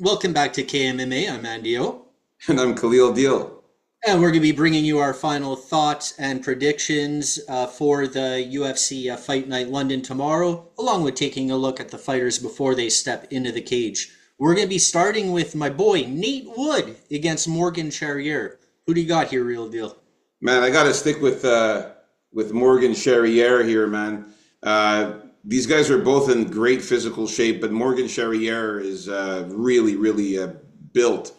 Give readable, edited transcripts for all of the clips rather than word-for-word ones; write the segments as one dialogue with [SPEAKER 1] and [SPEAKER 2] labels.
[SPEAKER 1] Welcome back to KMMA. I'm Andy O.
[SPEAKER 2] And I'm Khalil Deal.
[SPEAKER 1] And we're going to be bringing you our final thoughts and predictions for the UFC Fight Night London tomorrow, along with taking a look at the fighters before they step into the cage. We're going to be starting with my boy, Nate Wood, against Morgan Charrier. Who do you got here, Real Deal?
[SPEAKER 2] Man, I got to stick with Morgan Charrier here, man. These guys are both in great physical shape, but Morgan Charrier is really built.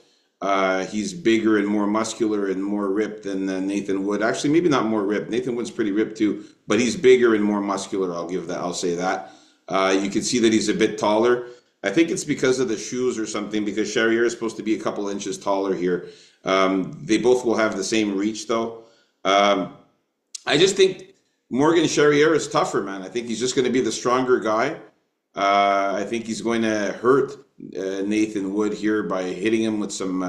[SPEAKER 2] He's bigger and more muscular and more ripped than Nathan Wood. Actually, maybe not more ripped. Nathan Wood's pretty ripped too, but he's bigger and more muscular. I'll say that. You can see that he's a bit taller. I think it's because of the shoes or something, because Charrier is supposed to be a couple inches taller here. They both will have the same reach, though. I just think Morgan Charrier is tougher, man. I think he's just going to be the stronger guy. I think he's going to hurt Nathan Wood here by hitting him with some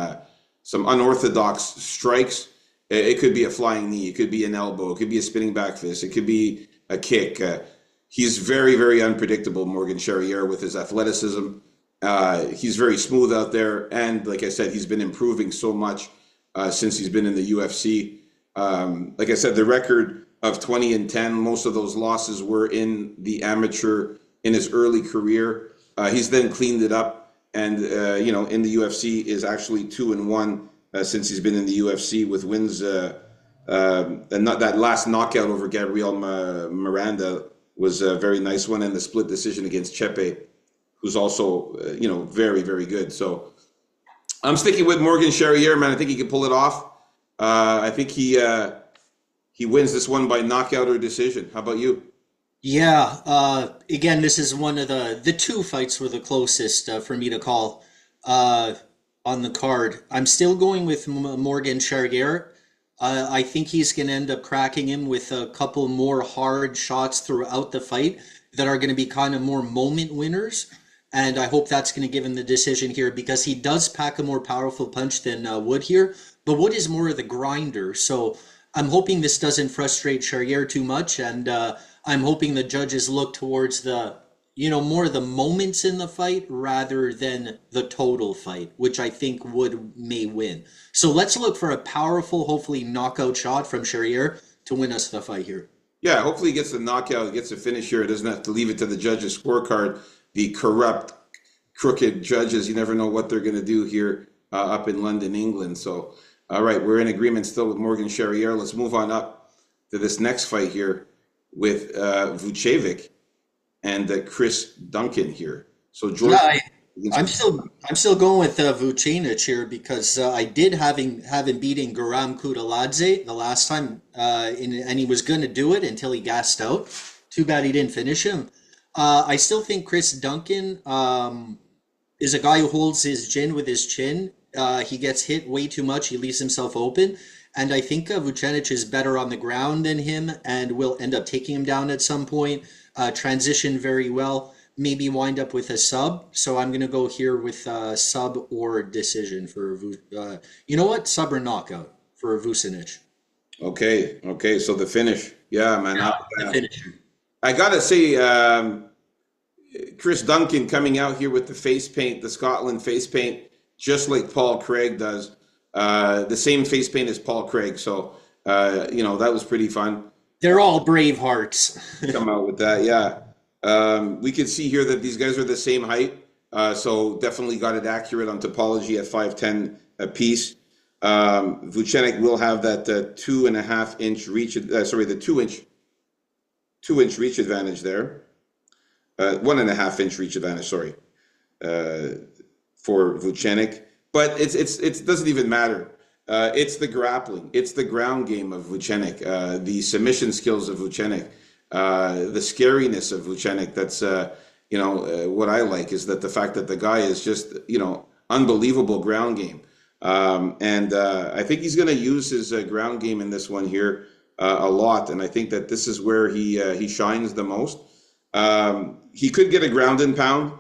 [SPEAKER 2] unorthodox strikes. It could be a flying knee, it could be an elbow, it could be a spinning back fist, it could be a kick. He's very unpredictable, Morgan Charrier, with his athleticism. He's very smooth out there, and like I said, he's been improving so much since he's been in the UFC. Like I said, the record of 20-10, most of those losses were in the amateur in his early career. He's then cleaned it up, and in the UFC is actually 2-1 since he's been in the UFC, with wins. And not that last knockout over Gabriel Miranda was a very nice one, and the split decision against Chepe, who's also very good. So I'm sticking with Morgan Charrier, man. I think he can pull it off. I think he wins this one by knockout or decision. How about you?
[SPEAKER 1] Yeah, again, this is one of the two fights were the closest for me to call on the card. I'm still going with Morgan Charrier. I think he's going to end up cracking him with a couple more hard shots throughout the fight that are going to be kind of more moment winners. And I hope that's going to give him the decision here, because he does pack a more powerful punch than Wood here. But Wood is more of the grinder. So I'm hoping this doesn't frustrate Charrier too much. And I'm hoping the judges look towards the, more of the moments in the fight rather than the total fight, which I think Wood may win. So let's look for a powerful, hopefully knockout shot from Charrier to win us the fight here.
[SPEAKER 2] Yeah, hopefully he gets the knockout, gets a finish here. It doesn't have to leave it to the judges' scorecard. The corrupt, crooked judges, you never know what they're going to do here up in London, England. So, all right, we're in agreement still with Morgan Charrier. Let's move on up to this next fight here with Vucevic and Chris Duncan here. So George,
[SPEAKER 1] Yeah, I'm still going with Vucenic here, because I did have him beating Garam Kutaladze the last time, and he was going to do it until he gassed out. Too bad he didn't finish him. I still think Chris Duncan is a guy who holds his chin with his chin. He gets hit way too much. He leaves himself open. And I think Vucenic is better on the ground than him and will end up taking him down at some point. Transition very well. Maybe wind up with a sub. So I'm going to go here with sub or decision for, you know what? Sub or knockout for Vucenic.
[SPEAKER 2] Okay. So the finish. Yeah, man.
[SPEAKER 1] Yeah, the finish.
[SPEAKER 2] I got to say, Chris Duncan coming out here with the face paint, the Scotland face paint, just like Paul Craig does. The same face paint as Paul Craig. So, that was pretty fun.
[SPEAKER 1] They're all brave hearts.
[SPEAKER 2] Come out with that, yeah. We can see here that these guys are the same height. So definitely got it accurate on topology at 5'10" apiece. Vucenic will have that 2.5-inch reach, the 2-inch reach advantage there. 1.5-inch reach advantage, for Vucenic. But it doesn't even matter. It's the grappling, it's the ground game of Vucenic, the submission skills of Vucenic, the scariness of Vucenic. That's what I like is that the fact that the guy is just unbelievable ground game, and I think he's going to use his ground game in this one here a lot, and I think that this is where he shines the most. He could get a ground and pound.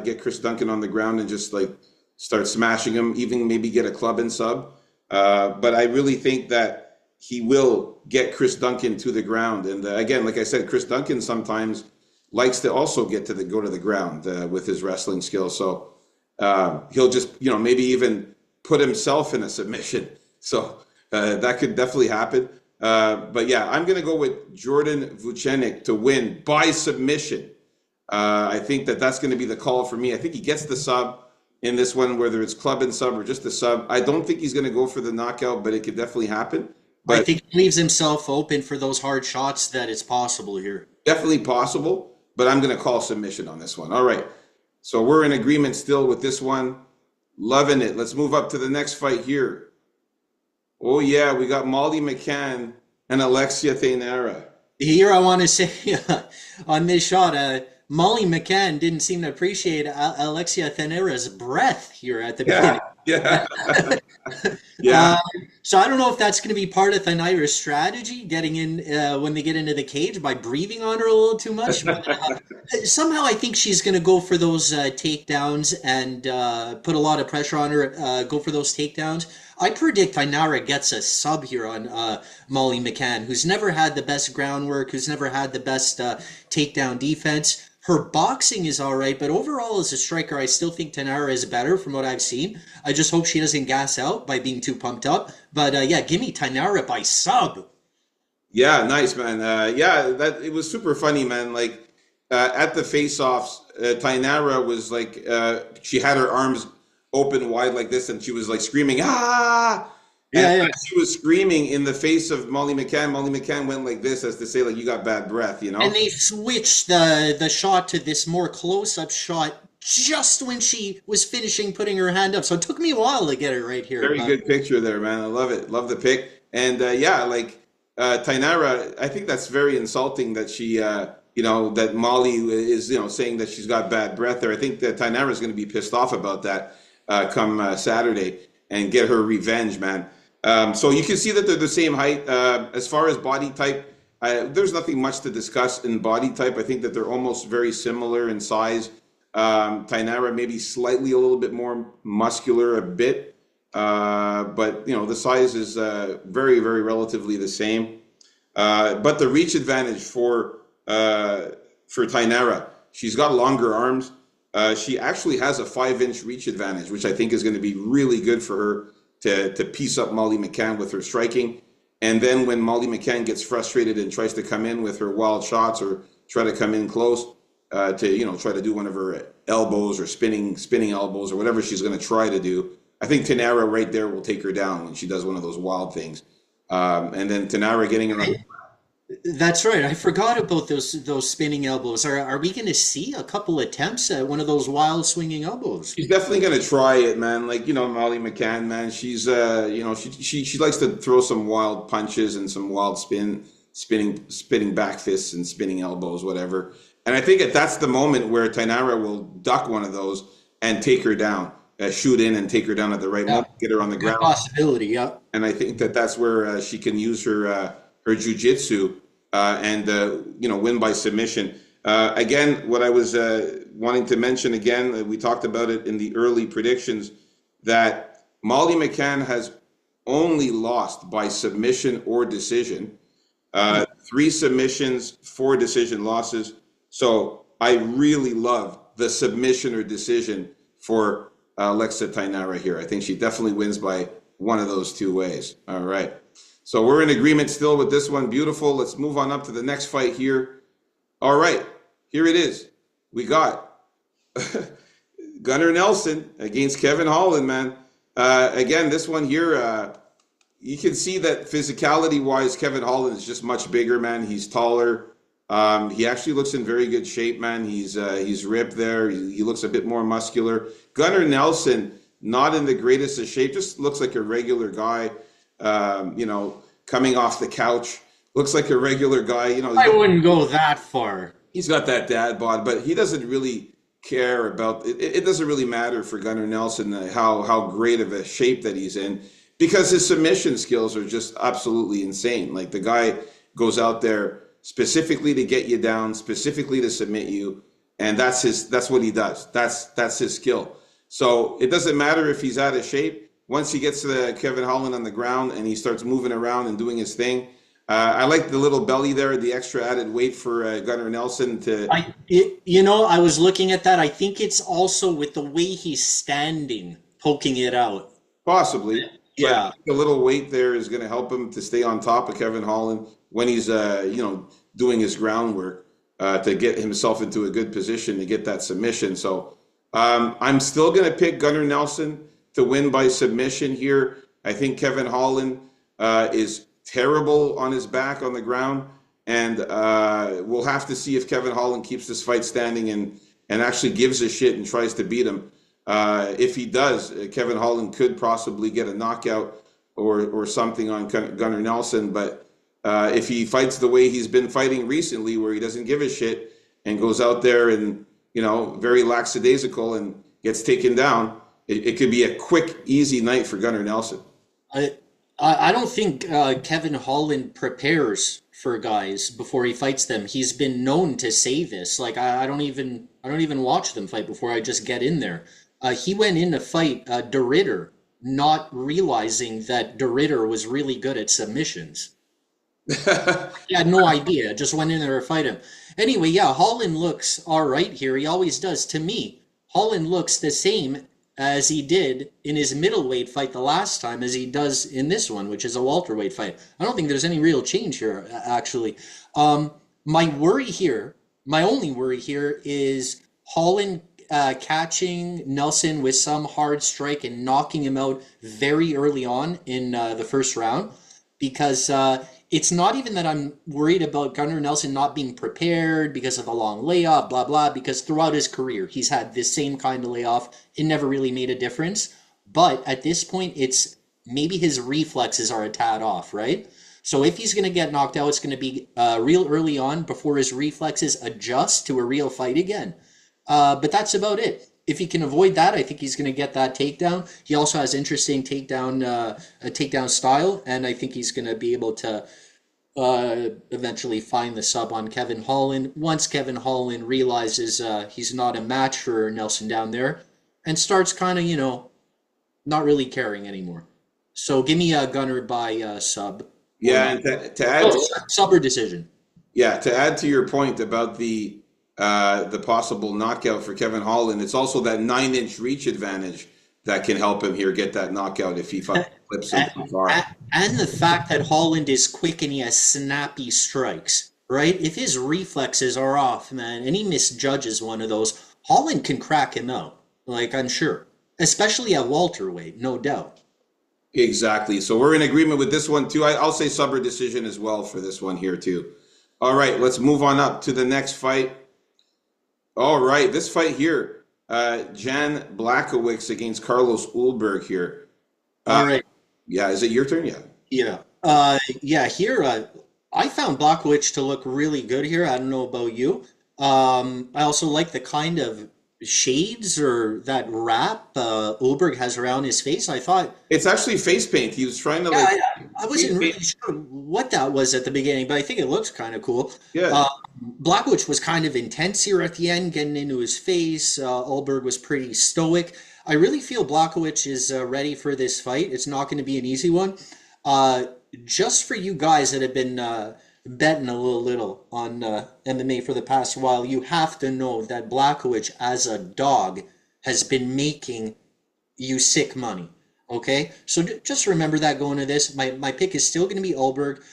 [SPEAKER 2] Get Chris Duncan on the ground and just like start smashing him, even maybe get a club and sub. But I really think that he will get Chris Duncan to the ground. And again, like I said, Chris Duncan sometimes likes to also get to the go to the ground with his wrestling skills. So he'll just, maybe even put himself in a submission. So that could definitely happen. But yeah, I'm going to go with Jordan Vucenic to win by submission. I think that that's going to be the call for me. I think he gets the sub in this one, whether it's club and sub or just the sub. I don't think he's going to go for the knockout, but it could definitely happen.
[SPEAKER 1] I
[SPEAKER 2] But
[SPEAKER 1] think he leaves himself open for those hard shots that it's possible here.
[SPEAKER 2] definitely possible. But I'm going to call submission on this one. All right. So we're in agreement still with this one. Loving it. Let's move up to the next fight here. Oh, yeah. We got Molly McCann and Alexia Teixeira.
[SPEAKER 1] Here, I want to say on this shot, Molly McCann didn't seem to appreciate Alexia Teixeira's breath here at the
[SPEAKER 2] Yeah.
[SPEAKER 1] beginning.
[SPEAKER 2] Yeah. Yeah.
[SPEAKER 1] So I don't know if that's going to be part of Teixeira's strategy, getting in when they get into the cage by breathing on her a little too much. But, somehow I think she's going to go for those takedowns and put a lot of pressure on her, go for those takedowns. I predict Tainara gets a sub here on Molly McCann, who's never had the best groundwork, who's never had the best takedown defense. Her boxing is all right, but overall as a striker, I still think Tainara is better from what I've seen. I just hope she doesn't gas out by being too pumped up. But yeah, give me Tainara by sub.
[SPEAKER 2] Yeah, nice, man. Yeah, that it was super funny, man. Like at the face-offs, Tainara was like she had her arms open wide like this, and she was like screaming, "Ah!"
[SPEAKER 1] Yeah,
[SPEAKER 2] And
[SPEAKER 1] yeah.
[SPEAKER 2] as she was screaming in the face of Molly McCann, Molly McCann went like this, as to say, like, "You got bad breath," you
[SPEAKER 1] And
[SPEAKER 2] know?
[SPEAKER 1] they switched the shot to this more close-up shot just when she was finishing putting her hand up. So it took me a while to get it right here,
[SPEAKER 2] Very
[SPEAKER 1] but
[SPEAKER 2] good picture there, man. I love it. Love the pick. And yeah, like Tainara, I think that's very insulting that she, that Molly is, saying that she's got bad breath there. I think that Tainara is going to be pissed off about that come Saturday and get her revenge, man. So you can see that they're the same height. As far as body type, there's nothing much to discuss in body type. I think that they're almost very similar in size. Tainara maybe slightly a little bit more muscular, a bit, but the size is very, very relatively the same. But the reach advantage for Tainara, she's got longer arms. She actually has a 5-inch reach advantage, which I think is going to be really good for her to piece up Molly McCann with her striking. And then when Molly McCann gets frustrated and tries to come in with her wild shots or try to come in close to try to do one of her elbows or spinning elbows or whatever she's going to try to do, I think Tainara right there will take her down when she does one of those wild things. And then Tainara getting her on.
[SPEAKER 1] that's right. I forgot about those spinning elbows. Are we going to see a couple attempts at one of those wild swinging elbows?
[SPEAKER 2] She's definitely gonna try it, man. Like Molly McCann, man. She's she likes to throw some wild punches and some wild spinning back fists and spinning elbows, whatever. And I think that's the moment where Tainara will duck one of those and take her down, shoot in and take her down at the right
[SPEAKER 1] Yeah,
[SPEAKER 2] moment, get her on the
[SPEAKER 1] good
[SPEAKER 2] ground.
[SPEAKER 1] possibility. Yeah.
[SPEAKER 2] And I think that that's where she can use her jujitsu and win by submission. Again, what I was wanting to mention again, we talked about it in the early predictions that Molly McCann has only lost by submission or decision. 3 submissions, 4 decision losses. So I really love the submission or decision for Alexa Tainara here. I think she definitely wins by one of those 2 ways. All right. So we're in agreement still with this one. Beautiful. Let's move on up to the next fight here. All right. Here it is. We got Gunnar Nelson against Kevin Holland, man. Again, this one here, you can see that physicality-wise, Kevin Holland is just much bigger, man. He's taller. He actually looks in very good shape, man. He's ripped there. He looks a bit more muscular. Gunnar Nelson, not in the greatest of shape, just looks like a regular guy, coming off the couch. Looks like a regular guy.
[SPEAKER 1] I wouldn't go that far.
[SPEAKER 2] He's got that dad bod, but he doesn't really care about it. It doesn't really matter for Gunnar Nelson how great of a shape that he's in, because his submission skills are just absolutely insane. Like, the guy goes out there specifically to get you down, specifically to submit you, and that's what he does. That's his skill. So it doesn't matter if he's out of shape. Once he gets to Kevin Holland on the ground and he starts moving around and doing his thing, I like the little belly there, the extra added weight for Gunnar Nelson to
[SPEAKER 1] I was looking at that. I think it's also with the way he's standing, poking it out.
[SPEAKER 2] possibly, but I
[SPEAKER 1] Yeah.
[SPEAKER 2] think a little weight there is going to help him to stay on top of Kevin Holland when he's doing his groundwork to get himself into a good position to get that submission. So I'm still going to pick Gunnar Nelson to win by submission here. I think Kevin Holland is terrible on his back on the ground, and we'll have to see if Kevin Holland keeps this fight standing and actually gives a shit and tries to beat him. If he does, Kevin Holland could possibly get a knockout or something on Gunnar Nelson. But if he fights the way he's been fighting recently, where he doesn't give a shit and goes out there and very lackadaisical and gets taken down, it could be a quick, easy night for Gunnar Nelson.
[SPEAKER 1] I I don't think Kevin Holland prepares for guys before he fights them. He's been known to say this. Like I don't even watch them fight before I just get in there. He went in to fight De Ridder, not realizing that De Ridder was really good at submissions. He had no idea. Just went in there to fight him. Anyway, yeah, Holland looks all right here. He always does. To me, Holland looks the same as he did in his middleweight fight the last time as he does in this one, which is a welterweight fight. I don't think there's any real change here, actually. My worry here, my only worry here is Holland catching Nelson with some hard strike and knocking him out very early on in the first round because it's not even that I'm worried about Gunnar Nelson not being prepared because of the long layoff, blah, blah, because throughout his career, he's had this same kind of layoff. It never really made a difference. But at this point, it's maybe his reflexes are a tad off, right? So if he's going to get knocked out, it's going to be real early on before his reflexes adjust to a real fight again. But that's about it. If he can avoid that, I think he's going to get that takedown. He also has interesting takedown style, and I think he's going to be able to eventually find the sub on Kevin Holland once Kevin Holland realizes he's not a match for Nelson down there and starts kind of, not really caring anymore. So give me a Gunner by sub.
[SPEAKER 2] Yeah, and to add,
[SPEAKER 1] Sub or decision.
[SPEAKER 2] yeah, to add to your point about the possible knockout for Kevin Holland, it's also that 9-inch reach advantage that can help him here get that knockout if he fucking flips him too far.
[SPEAKER 1] And the fact that Holland is quick and he has snappy strikes, right? If his reflexes are off, man, and he misjudges one of those, Holland can crack him out. Like, I'm sure. Especially at welterweight, no doubt.
[SPEAKER 2] Exactly. So we're in agreement with this one too. I'll say sub or decision as well for this one here too. All right, let's move on up to the next fight. All right, this fight here, Jan Blachowicz against Carlos Ulberg here.
[SPEAKER 1] All right.
[SPEAKER 2] Yeah, is it your turn? Yeah.
[SPEAKER 1] Yeah. Yeah, here, I found Blachowicz to look really good here. I don't know about you. I also like the kind of shades or that wrap Ulberg has around his face. I thought,
[SPEAKER 2] It's actually face paint. He was trying to
[SPEAKER 1] yeah,
[SPEAKER 2] like
[SPEAKER 1] I wasn't really sure what that was at the beginning, but I think it looks kind of cool.
[SPEAKER 2] yeah.
[SPEAKER 1] Blachowicz was kind of intense here at the end, getting into his face. Ulberg was pretty stoic. I really feel Blachowicz is ready for this fight. It's not going to be an easy one. Just for you guys that have been betting a little on MMA for the past while, you have to know that Blachowicz, as a dog, has been making you sick money. Okay? So just remember that going to this. My pick is still going to be Ulberg.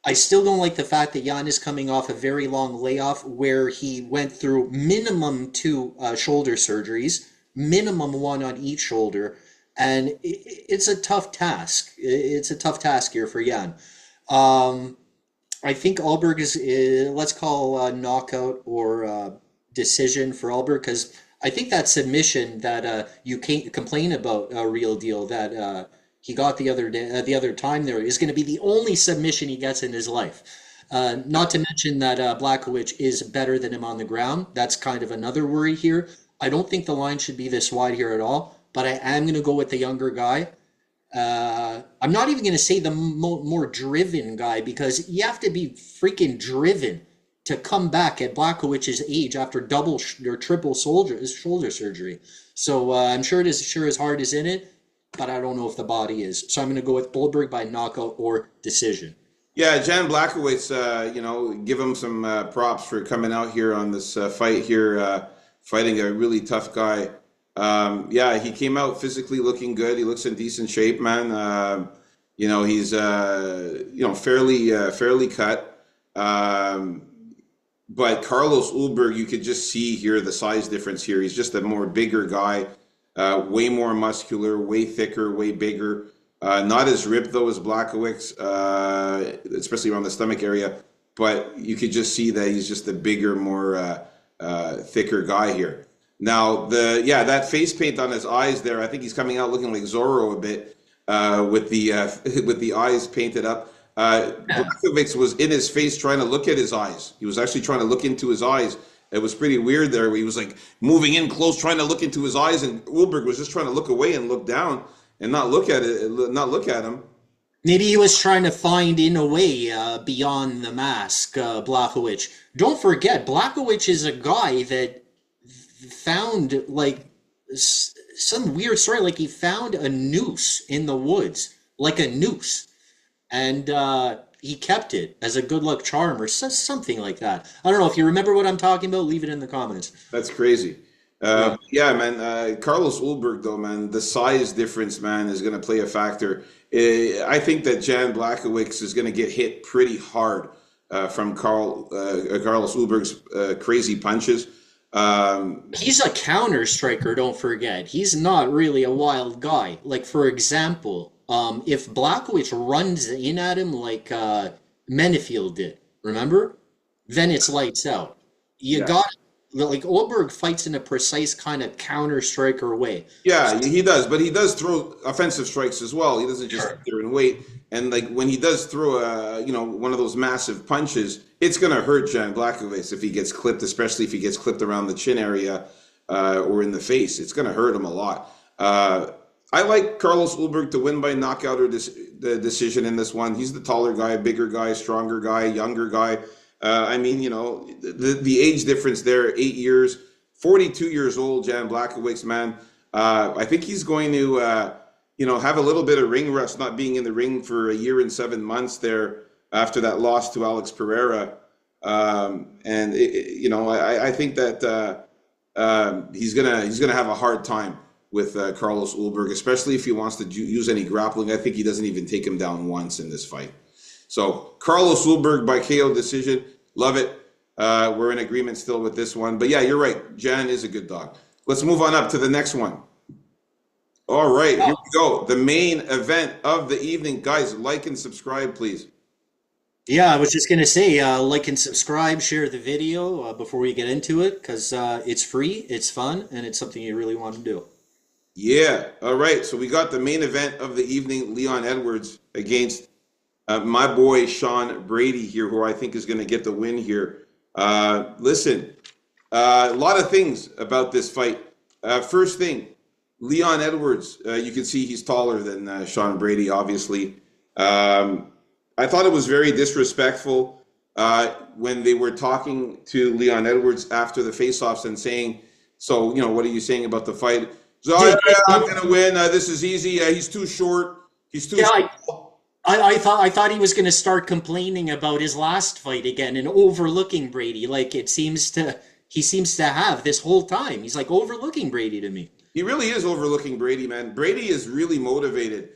[SPEAKER 1] I still don't like the fact that Jan is coming off a very long layoff where he went through minimum 2 shoulder surgeries, minimum 1 on each shoulder, and it's a tough task. It's a tough task here for Jan. I think Ulberg is let's call knockout or decision for Ulberg because I think that submission that you can't complain about a real deal that he got the other day, the other time there is going to be the only submission he gets in his life. Not to mention that Blachowicz is better than him on the ground. That's kind of another worry here. I don't think the line should be this wide here at all, but I am going to go with the younger guy. I'm not even going to say the more driven guy because you have to be freaking driven to come back at Blachowicz's age after double or triple shoulder surgery. So I'm sure it is sure his heart is in it, but I don't know if the body is. So I'm going to go with Ulberg by knockout or decision.
[SPEAKER 2] Yeah, Jan Blachowicz, give him some props for coming out here on this fight here, fighting a really tough guy. Yeah, he came out physically looking good. He looks in decent shape, man. He's fairly cut. Um, but Carlos Ulberg, you could just see here the size difference here. He's just a more bigger guy, way more muscular, way thicker, way bigger. Not as ripped though as Blachowicz, especially around the stomach area. But you could just see that he's just a bigger, more thicker guy here. Now that face paint on his eyes there, I think he's coming out looking like Zorro a bit with the with the eyes painted up. Blachowicz was in his face trying to look at his eyes. He was actually trying to look into his eyes. It was pretty weird there. He was like moving in close, trying to look into his eyes, and Ulberg was just trying to look away and look down and not look at it, not look at him.
[SPEAKER 1] Maybe he was trying to find in a way beyond the mask, Blachowicz. Don't forget, Blachowicz is a guy that found like some weird story. Like he found a noose in the woods, like a noose, and he kept it as a good luck charm or something like that. I don't know if you remember what I'm talking about. Leave it in the comments.
[SPEAKER 2] That's crazy.
[SPEAKER 1] Yeah.
[SPEAKER 2] Yeah, man. Carlos Ulberg, though, man, the size difference, man, is going to play a factor. I think that Jan Blachowicz is going to get hit pretty hard from Carlos Ulberg's crazy punches.
[SPEAKER 1] He's a counter striker, don't forget. He's not really a wild guy. Like, for example, if Blachowicz runs in at him like Menefield did, remember? Then it's lights out. You
[SPEAKER 2] Yeah.
[SPEAKER 1] got, like, Olberg fights in a precise kind of counter striker way.
[SPEAKER 2] Yeah, he does, but he does throw offensive strikes as well. He doesn't just sit
[SPEAKER 1] Sure.
[SPEAKER 2] there and wait. And like when he does throw one of those massive punches, it's gonna hurt Jan Blachowicz if he gets clipped, especially if he gets clipped around the chin area or in the face. It's gonna hurt him a lot. I like Carlos Ulberg to win by knockout or the decision in this one. He's the taller guy, bigger guy, stronger guy, younger guy. The age difference there, 8 years, 42 years old, Jan Blachowicz, man. I think he's going to, have a little bit of ring rust, not being in the ring for a year and 7 months there after that loss to Alex Pereira. I think that he's gonna have a hard time with Carlos Ulberg, especially if he wants to use any grappling. I think he doesn't even take him down once in this fight. So Carlos Ulberg by KO decision, love it. We're in agreement still with this one, but yeah, you're right. Jan is a good dog. Let's move on up to the next one. All right, here we go. The main event of the evening, guys. Like and subscribe, please.
[SPEAKER 1] Yeah, I was just gonna say, like and subscribe, share the video before we get into it, because it's free, it's fun, and it's something you really want to do.
[SPEAKER 2] Yeah. All right. So we got the main event of the evening, Leon Edwards against my boy Sean Brady here, who I think is going to get the win here. Listen, a lot of things about this fight. First thing, Leon Edwards, you can see he's taller than Sean Brady, obviously. I thought it was very disrespectful when they were talking to Leon Edwards after the face-offs and saying, so, what are you saying about the fight? So,
[SPEAKER 1] Did,
[SPEAKER 2] yeah, I'm going to win. This is easy. He's too short. He's too
[SPEAKER 1] yeah,
[SPEAKER 2] small.
[SPEAKER 1] I thought he was gonna start complaining about his last fight again and overlooking Brady, like he seems to have this whole time. He's like overlooking Brady to me.
[SPEAKER 2] He really is overlooking Brady, man. Brady is really motivated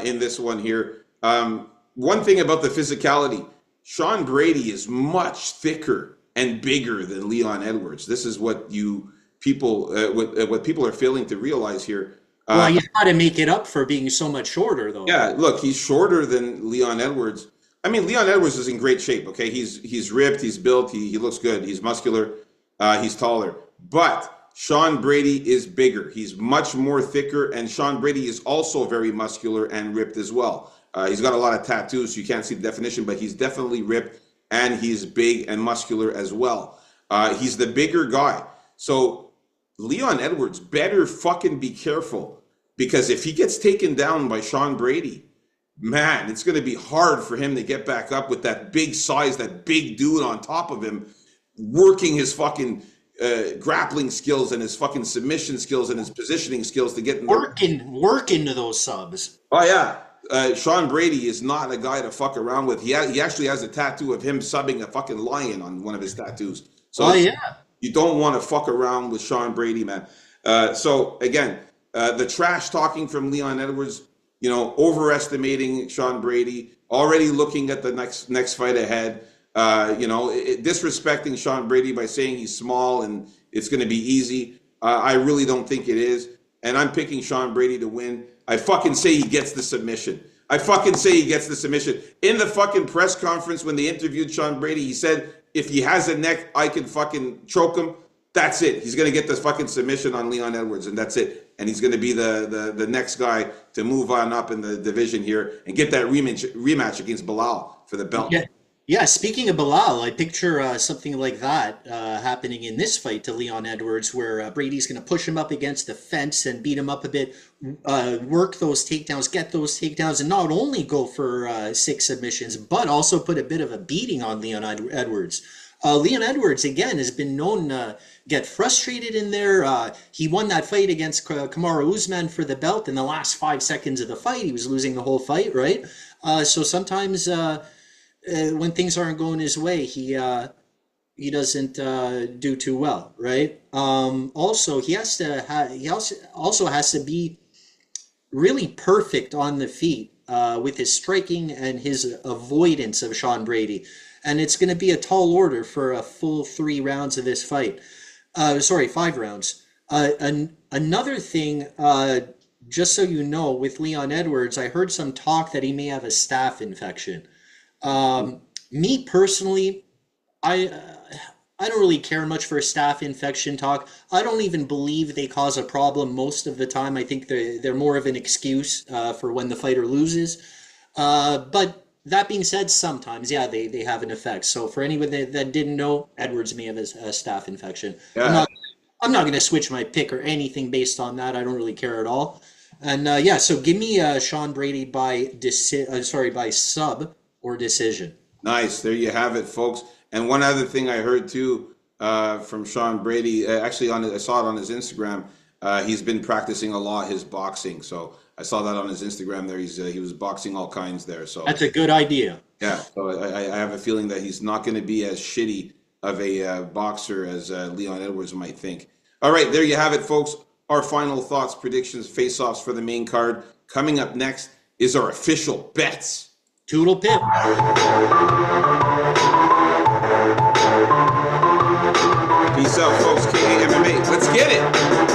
[SPEAKER 2] in this one here. One thing about the physicality, Sean Brady is much thicker and bigger than Leon Edwards. This is what what people are failing to realize here.
[SPEAKER 1] Well, you got to make it up for being so much shorter, though.
[SPEAKER 2] Yeah, look, he's shorter than Leon Edwards. I mean, Leon Edwards is in great shape. Okay, he's ripped, he's built, he looks good, he's muscular, he's taller. But Sean Brady is bigger. He's much more thicker, and Sean Brady is also very muscular and ripped as well. He's got a lot of tattoos, so you can't see the definition, but he's definitely ripped, and he's big and muscular as well. He's the bigger guy. So Leon Edwards better fucking be careful, because if he gets taken down by Sean Brady, man, it's going to be hard for him to get back up with that big size, that big dude on top of him, working his fucking grappling skills and his fucking submission skills and his positioning skills to get in there.
[SPEAKER 1] Work into those subs.
[SPEAKER 2] Oh yeah, Sean Brady is not a guy to fuck around with. He actually has a tattoo of him subbing a fucking lion on one of his tattoos.
[SPEAKER 1] Oh
[SPEAKER 2] So
[SPEAKER 1] yeah.
[SPEAKER 2] you don't want to fuck around with Sean Brady, man. So again, the trash talking from Leon Edwards, overestimating Sean Brady, already looking at the next fight ahead. Disrespecting Sean Brady by saying he's small and it's going to be easy. I really don't think it is, and I'm picking Sean Brady to win. I fucking say he gets the submission. I fucking say he gets the submission. In the fucking press conference when they interviewed Sean Brady, he said, if he has a neck, I can fucking choke him. That's it. He's going to get this fucking submission on Leon Edwards, and that's it. And he's going to be the next guy to move on up in the division here and get that rematch against Bilal for the belt.
[SPEAKER 1] Yeah. Yeah, speaking of Bilal, I picture something like that happening in this fight to Leon Edwards, where Brady's going to push him up against the fence and beat him up a bit, work those takedowns, get those takedowns, and not only go for 6 submissions, but also put a bit of a beating on Leon Edwards. Leon Edwards, again, has been known to get frustrated in there. He won that fight against Kamaru Usman for the belt in the last 5 seconds of the fight. He was losing the whole fight, right? So sometimes when things aren't going his way, he doesn't do too well, right? Also, he also has to be really perfect on the feet with his striking and his avoidance of Sean Brady. And it's going to be a tall order for a full 3 rounds of this fight. Sorry, 5 rounds. Another thing, just so you know, with Leon Edwards, I heard some talk that he may have a staph infection. Me personally, I I don't really care much for staph infection talk. I don't even believe they cause a problem most of the time. I think they're more of an excuse for when the fighter loses. But that being said, sometimes, yeah, they have an effect. So for anyone that didn't know, Edwards may have a staph infection.
[SPEAKER 2] Yeah.
[SPEAKER 1] I'm not going to switch my pick or anything based on that. I don't really care at all. And yeah, so give me Sean Brady by by sub or decision.
[SPEAKER 2] Nice. There you have it, folks. And one other thing I heard too from Sean Brady, actually I saw it on his Instagram. He's been practicing a lot his boxing, so I saw that on his Instagram. There, he was boxing all kinds there. So
[SPEAKER 1] That's a good idea.
[SPEAKER 2] yeah, so I have a feeling that he's not going to be as shitty of a boxer as Leon Edwards might think. All right, there you have it, folks. Our final thoughts, predictions, face-offs for the main card. Coming up next is our official bets.
[SPEAKER 1] Toodle pip.
[SPEAKER 2] Peace out, folks. KAMMA. Let's get it.